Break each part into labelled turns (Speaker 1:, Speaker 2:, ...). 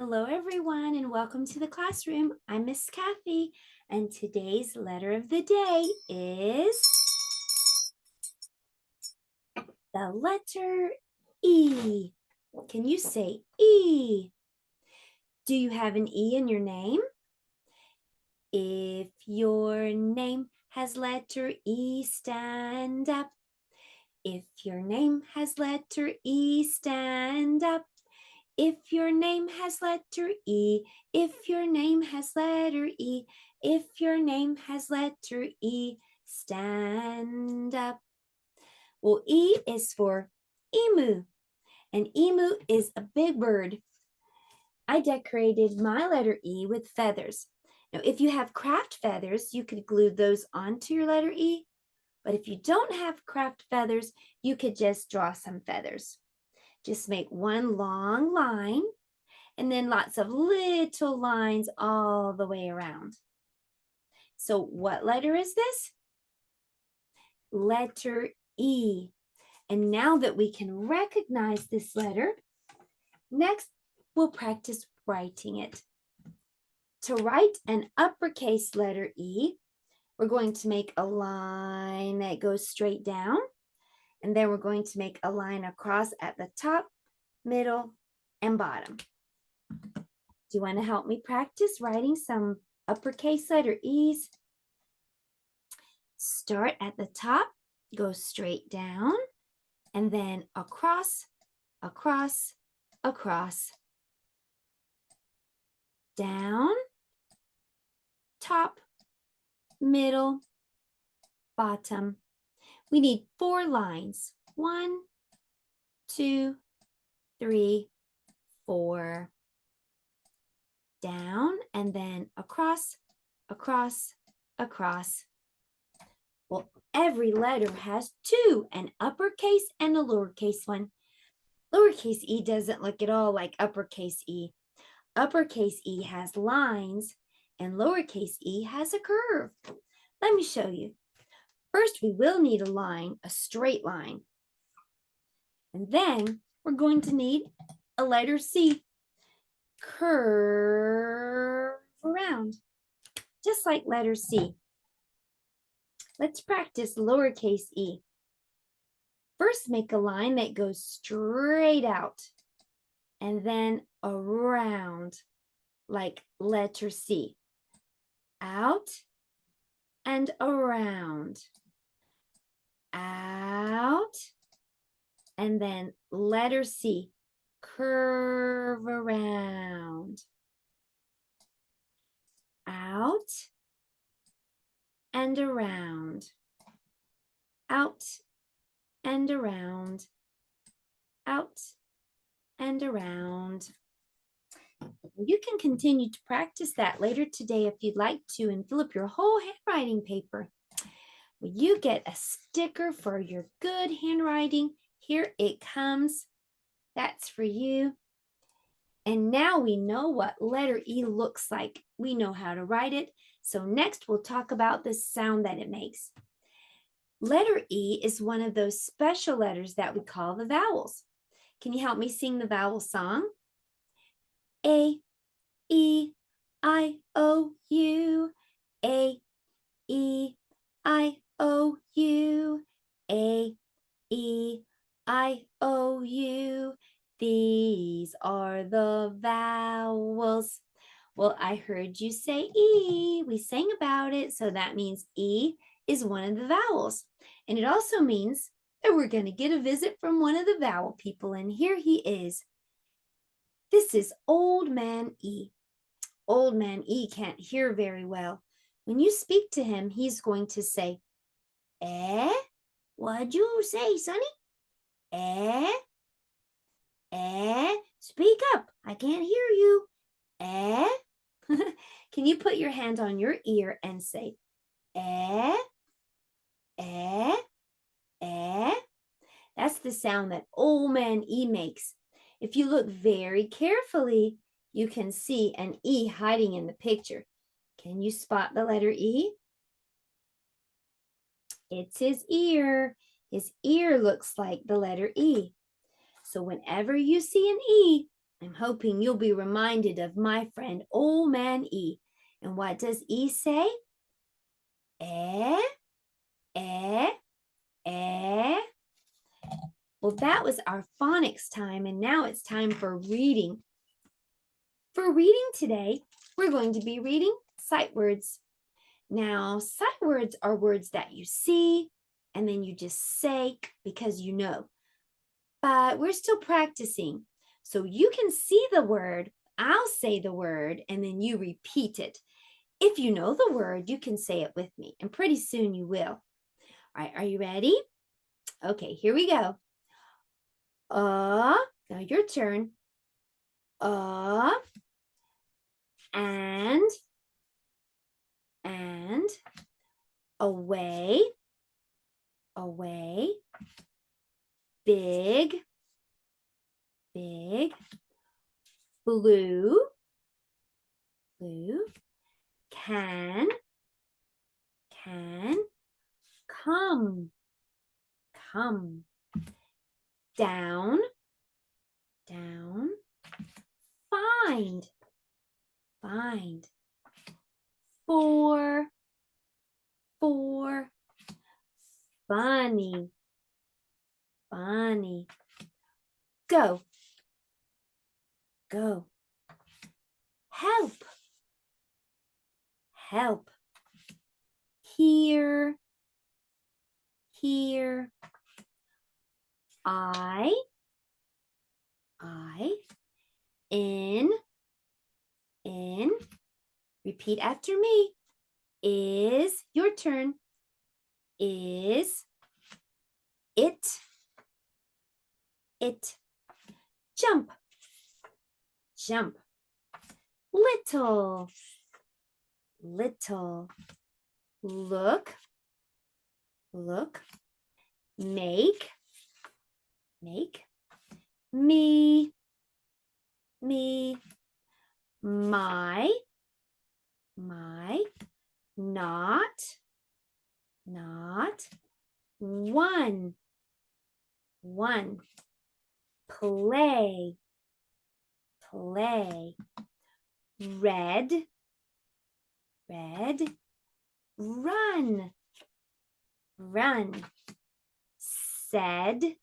Speaker 1: Hello, everyone, and welcome to the classroom. I'm Miss Kathy, and today's letter of the day is the letter E. Can you say E? Do you have an E in your name? If your name has letter E, stand up. If your name has letter E, stand up. If your name has letter E, if your name has letter E, if your name has letter E, stand up. Well, E is for emu, and emu is a big bird. I decorated my letter E with feathers. Now, if you have craft feathers, you could glue those onto your letter E, but if you don't have craft feathers, you could just draw some feathers. Just make one long line and then lots of little lines all the way around. So what letter is this? Letter E. And now that we can recognize this letter, next we'll practice writing it. To write an uppercase letter E, we're going to make a line that goes straight down, and then we're going to make a line across at the top, middle, and bottom. Do you want to help me practice writing some uppercase letter E's? Start at the top, go straight down, and then across, across, across. Down, top, middle, bottom. We need 4 lines. 1, 2, 3, 4. Down and then across, across, across. Well, every letter has 2, an uppercase and a lowercase one. Lowercase e doesn't look at all like uppercase e. Uppercase e has lines and lowercase e has a curve. Let me show you. First, we will need a line, a straight line. And then we're going to need a letter C. Curve around, just like letter C. Let's practice lowercase e. First, make a line that goes straight out and then around, like letter C. Out and around. Out and then letter C. Curve around. Out and around. Out and around. Out and around. You can continue to practice that later today if you'd like to and fill up your whole handwriting paper. Well, you get a sticker for your good handwriting. Here it comes. That's for you. And now we know what letter E looks like. We know how to write it. So next we'll talk about the sound that it makes. Letter E is one of those special letters that we call the vowels. Can you help me sing the vowel song? A, E, I, O, U. A, E, I, O, U. A, E, I, O, U. These are the vowels. Well, I heard you say E. We sang about it, so that means E is one of the vowels. And it also means that we're going to get a visit from one of the vowel people, and here he is. This is Old Man E. Old Man E can't hear very well. When you speak to him, he's going to say, eh? What'd you say, Sonny? Eh? Eh? Speak up. I can't hear you. Eh? Can you put your hand on your ear and say, eh? Eh? Eh? That's the sound that Old Man E makes. If you look very carefully, you can see an E hiding in the picture. Can you spot the letter E? It's his ear. His ear looks like the letter E. So whenever you see an E, I'm hoping you'll be reminded of my friend Old Man E. And what does E say? Eh, eh, eh. Well, that was our phonics time, and now it's time for reading. For reading today, we're going to be reading sight words. Now, sight words are words that you see, and then you just say because you know. But we're still practicing. So you can see the word, I'll say the word, and then you repeat it. If you know the word, you can say it with me, and pretty soon you will. All right, are you ready? Okay, here we go. Now your turn. And away, away, big, big, blue, blue, can, come, come, down, down, find, find, for, funny, funny, go, go, help, help, here, here, I, in, repeat after me, is, your turn, is, it, jump, jump, little, little, look, look, make, me, my, not, one, play, red, run, said,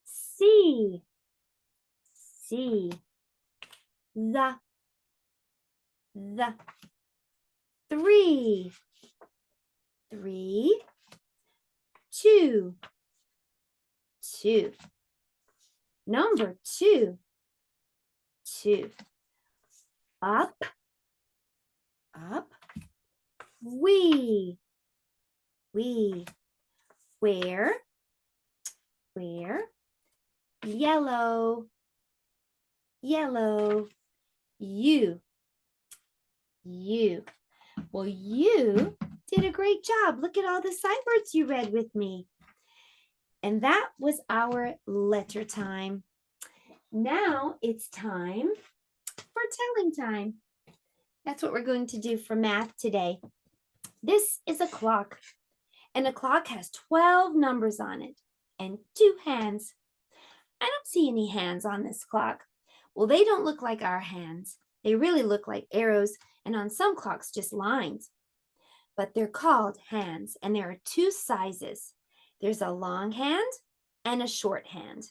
Speaker 1: see, the, three, two, number two, up, we, where, yellow, you. Well, you did a great job. Look at all the sight words you read with me. And that was our letter time. Now it's time for telling time. That's what we're going to do for math today. This is a clock, and a clock has 12 numbers on it and 2 hands. I don't see any hands on this clock. Well, they don't look like our hands. They really look like arrows, and on some clocks, just lines. But they're called hands, and there are 2 sizes. There's a long hand and a short hand.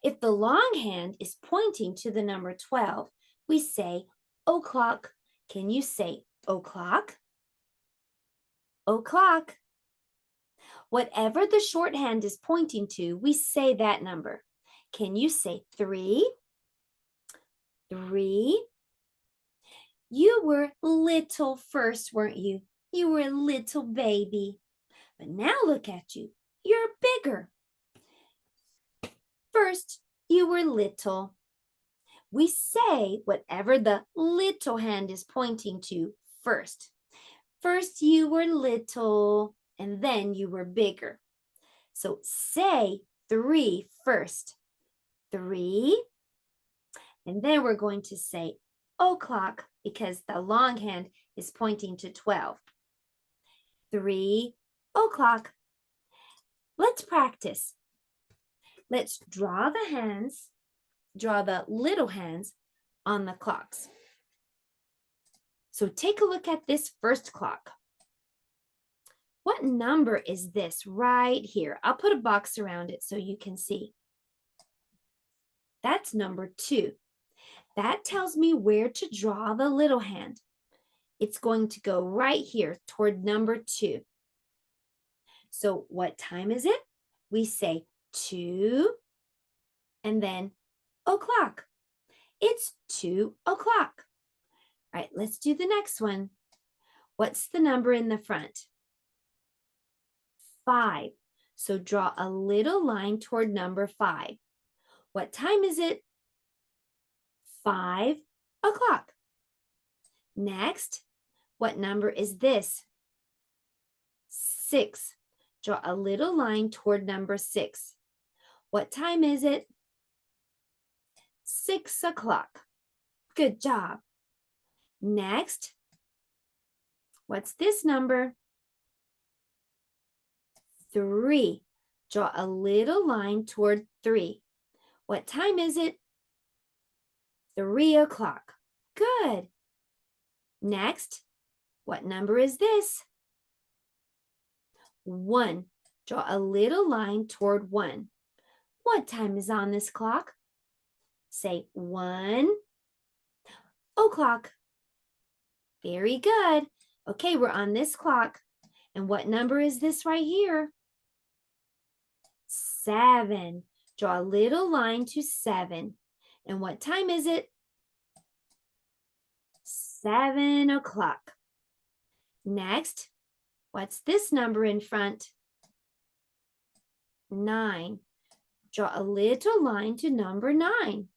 Speaker 1: If the long hand is pointing to the number 12, we say o'clock. Can you say o'clock? O'clock. Whatever the short hand is pointing to, we say that number. Can you say 3? 3. You were little first, weren't you? You were a little baby. But now look at you. You're bigger. First, you were little. We say whatever the little hand is pointing to first. First, you were little, and then you were bigger. So say 3 first. 3. And then we're going to say o'clock because the long hand is pointing to 12. 3 o'clock. Let's practice. Let's draw the little hands on the clocks. So take a look at this first clock. What number is this right here? I'll put a box around it so you can see. That's number 2. That tells me where to draw the little hand. It's going to go right here toward number 2. So what time is it? We say 2 and then o'clock. It's 2 o'clock. All right, let's do the next one. What's the number in the front? 5. So draw a little line toward number 5. What time is it? 5 o'clock. Next, what number is this? 6. Draw a little line toward number 6. What time is it? 6 o'clock. Good job. Next, what's this number? 3. Draw a little line toward 3. What time is it? 3 o'clock. Good. Next, what number is this? 1. Draw a little line toward 1. What time is on this clock? Say 1 o'clock. Very good. Okay, we're on this clock. And what number is this right here? 7. Draw a little line to 7. And what time is it? 7 o'clock. Next, what's this number in front? 9. Draw a little line to number 9.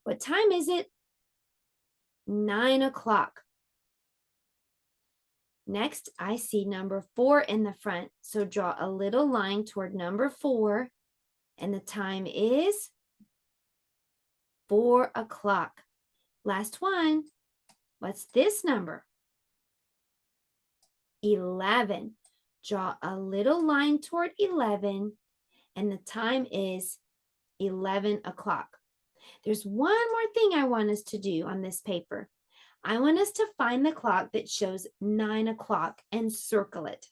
Speaker 1: What time is it? 9 o'clock. Next, I see number 4 in the front. So draw a little line toward number 4. And the time is 4 o'clock. Last one. What's this number? 11. Draw a little line toward 11. And the time is 11 o'clock. There's one more thing I want us to do on this paper. I want us to find the clock that shows 9 o'clock and circle it.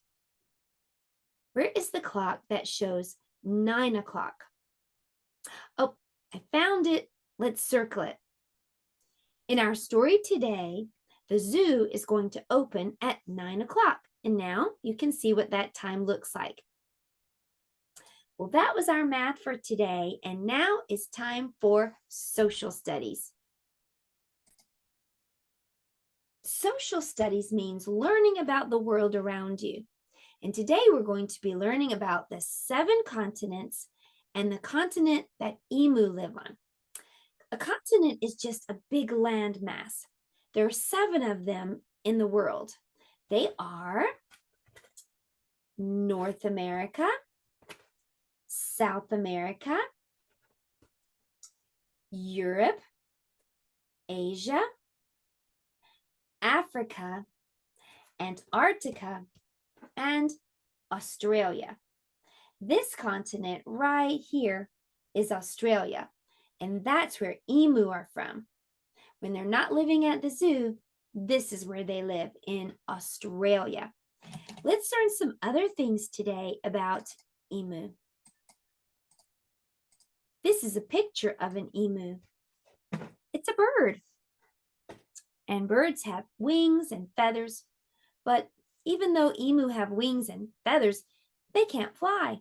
Speaker 1: Where is the clock that shows 9 o'clock? Oh, I found it. Let's circle it. In our story today, the zoo is going to open at 9 o'clock. And now you can see what that time looks like. Well, that was our math for today. And now it's time for social studies. Social studies means learning about the world around you. And today we're going to be learning about the 7 continents and the continent that emu live on. A continent is just a big land mass. There are 7 of them in the world. They are North America, South America, Europe, Asia, Africa, Antarctica, and Australia. This continent right here is Australia, and that's where emu are from. When they're not living at the zoo, this is where they live, in Australia. Let's learn some other things today about emu. This is a picture of an emu. It's a bird. And birds have wings and feathers, but even though emu have wings and feathers, they can't fly.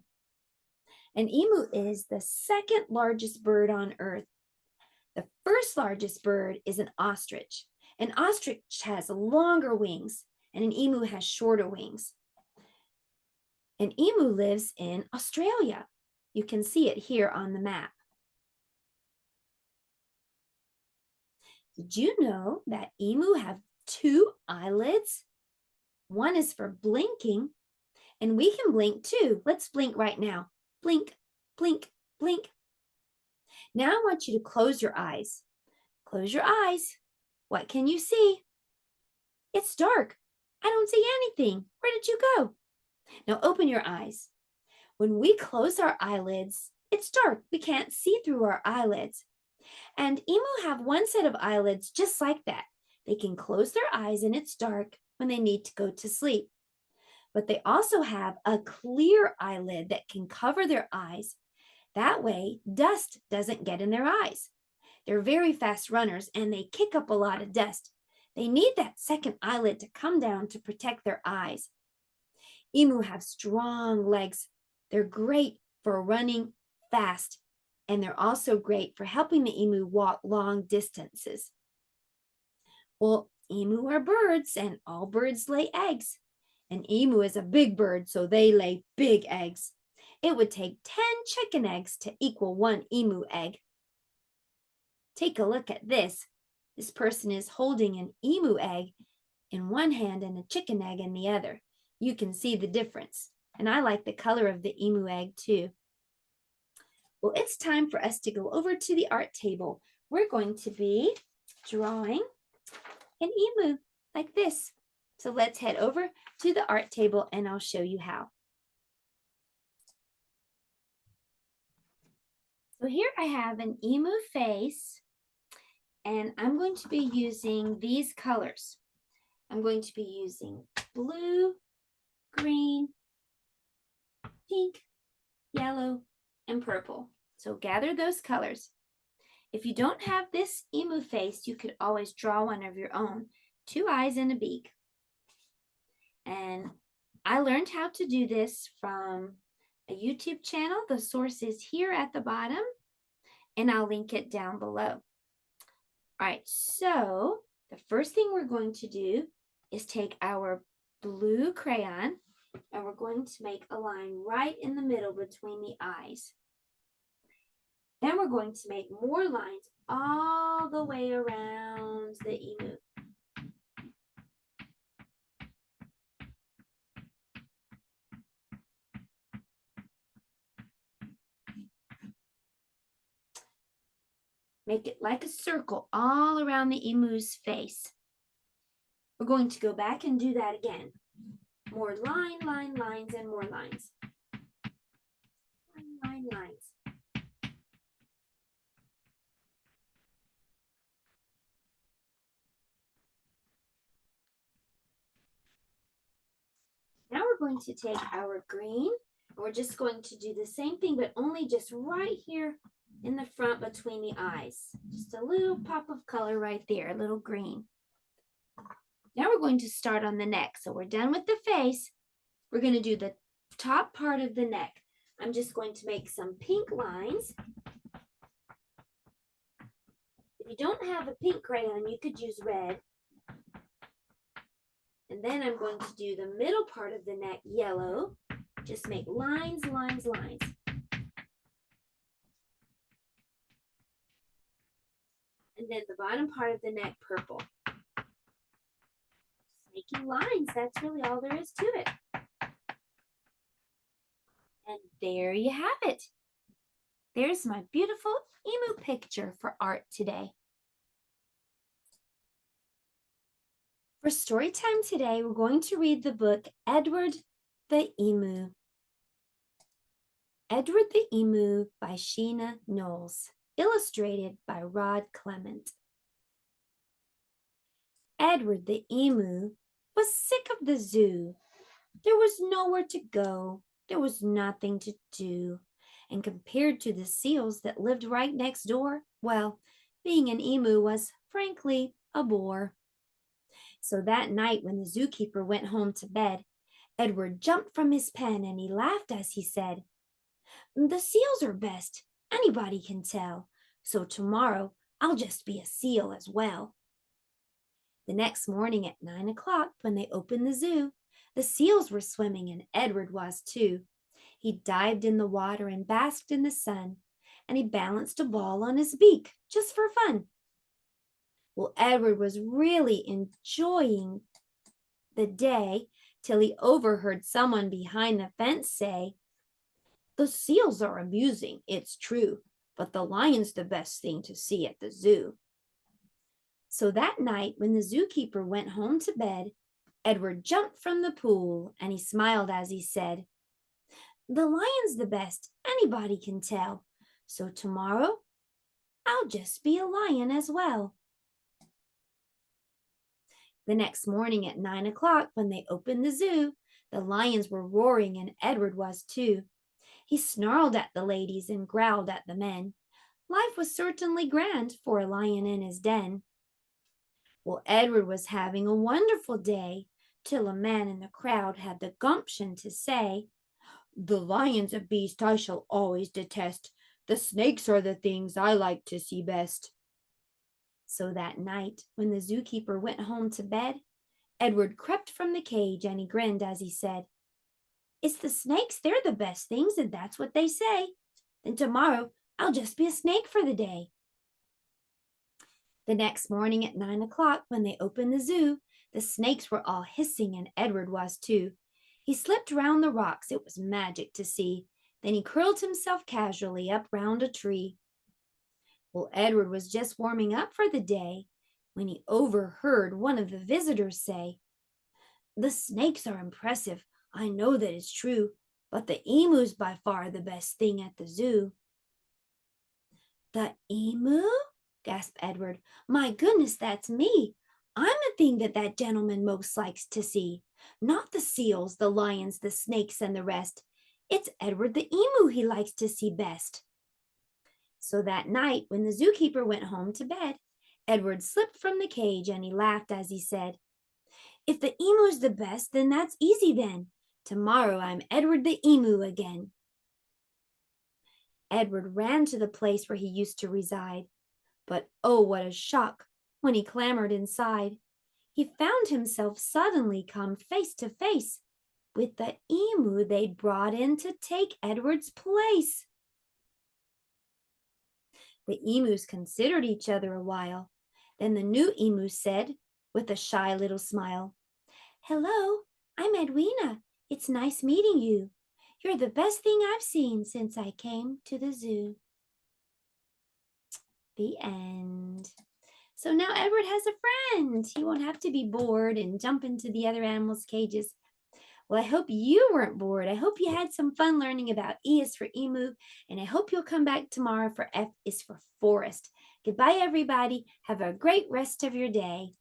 Speaker 1: An emu is the 2nd largest bird on Earth. The 1st largest bird is an ostrich. An ostrich has longer wings, and an emu has shorter wings. An emu lives in Australia. You can see it here on the map. Did you know that emu have 2 eyelids? One is for blinking, and we can blink too. Let's blink right now. Blink, blink, blink. Now I want you to close your eyes. Close your eyes. What can you see? It's dark. I don't see anything. Where did you go? Now open your eyes. When we close our eyelids, It's dark. We can't see through our eyelids. And emu have one set of eyelids just like that. They can close their eyes and it's dark when they need to go to sleep. But they also have a clear eyelid that can cover their eyes. That way, dust doesn't get in their eyes. They're very fast runners and they kick up a lot of dust. They need that second eyelid to come down to protect their eyes. Emu have strong legs. They're great for running fast, and they're also great for helping the emu walk long distances. Well, emu are birds, and all birds lay eggs. An emu is a big bird, so they lay big eggs. It would take 10 chicken eggs to equal one emu egg. Take a look at this. This person is holding an emu egg in one hand and a chicken egg in the other. You can see the difference. And I like the color of the emu egg too. Well, it's time for us to go over to the art table. We're going to be drawing an emu like this. So let's head over to the art table and I'll show you how. So here I have an emu face, and I'm going to be using these colors. I'm going to be using blue, green, pink, yellow, and purple. So gather those colors. If you don't have this emu face, you could always draw one of your own. 2 eyes and a beak. And I learned how to do this from a YouTube channel. The source is here at the bottom, and I'll link it down below. All right, so the first thing we're going to do is take our blue crayon, and we're going to make a line right in the middle between the eyes. Then we're going to make more lines all the way around the emu. Make it like a circle all around the emu's face. We're going to go back and do that again. More lines, and more lines. Lines. Now we're going to take our green, and we're just going to do the same thing, but only just right here in the front between the eyes. Just a little pop of color right there, a little green. Now we're going to start on the neck. So we're done with the face. We're going to do the top part of the neck. I'm just going to make some pink lines. If you don't have a pink crayon, you could use red. And then I'm going to do the middle part of the neck yellow. Just make lines. And then the bottom part of the neck purple. Just making lines, that's really all there is to it. And there you have it. There's my beautiful emu picture for art today. For story time today, we're going to read the book Edward the Emu. Edward the Emu by Sheena Knowles, illustrated by Rod Clement. Edward the Emu was sick of the zoo. There was nowhere to go. There was nothing to do. And compared to the seals that lived right next door, well, being an emu was, frankly, a bore. So that night when the zookeeper went home to bed, Edward jumped from his pen and he laughed as he said, "The seals are best. Anybody can tell. So tomorrow I'll just be a seal as well." The next morning at 9 o'clock, when they opened the zoo, the seals were swimming and Edward was too. He dived in the water and basked in the sun, and he balanced a ball on his beak just for fun. Well, Edward was really enjoying the day till he overheard someone behind the fence say, "The seals are amusing, it's true, but the lion's the best thing to see at the zoo." So that night, when the zookeeper went home to bed, Edward jumped from the pool and he smiled as he said, The lion's the best, anybody can tell. So tomorrow, I'll just be a lion as well. The next morning at 9 o'clock, when they opened the zoo, the lions were roaring and Edward was too. He snarled at the ladies and growled at the men. Life was certainly grand for a lion in his den. Well, Edward was having a wonderful day, till a man in the crowd had the gumption to say, "The lion's a beast I shall always detest. The snakes are the things I like to see best." So that night, when the zookeeper went home to bed, Edward crept from the cage and he grinned as he said, "It's the snakes, they're the best things, and that's what they say. Then tomorrow I'll just be a snake for the day." The next morning at 9 o'clock, when they opened the zoo, the snakes were all hissing and Edward was too. He slipped round the rocks, it was magic to see. Then he curled himself casually up round a tree. Well, Edward was just warming up for the day when he overheard one of the visitors say, "The snakes are impressive, I know that is true, but the emu's by far the best thing at the zoo." "The emu?" gasped Edward. "My goodness, that's me. I'm the thing that gentleman most likes to see. Not the seals, the lions, the snakes, and the rest. It's Edward the emu he likes to see best." So that night, when the zookeeper went home to bed, Edward slipped from the cage and he laughed as he said, "If the emu's the best, then that's easy then. Tomorrow I'm Edward the emu again." Edward ran to the place where he used to reside. But oh, what a shock when he clambered inside. He found himself suddenly come face to face with the emu they'd brought in to take Edward's place. The emus considered each other a while. Then the new emu said, with a shy little smile, "Hello, I'm Edwina. It's nice meeting you. You're the best thing I've seen since I came to the zoo." The end. So now Edward has a friend. He won't have to be bored and jump into the other animals' cages. Well, I hope you weren't bored. I hope you had some fun learning about E is for emu, and I hope you'll come back tomorrow for F is for forest. Goodbye, everybody. Have a great rest of your day.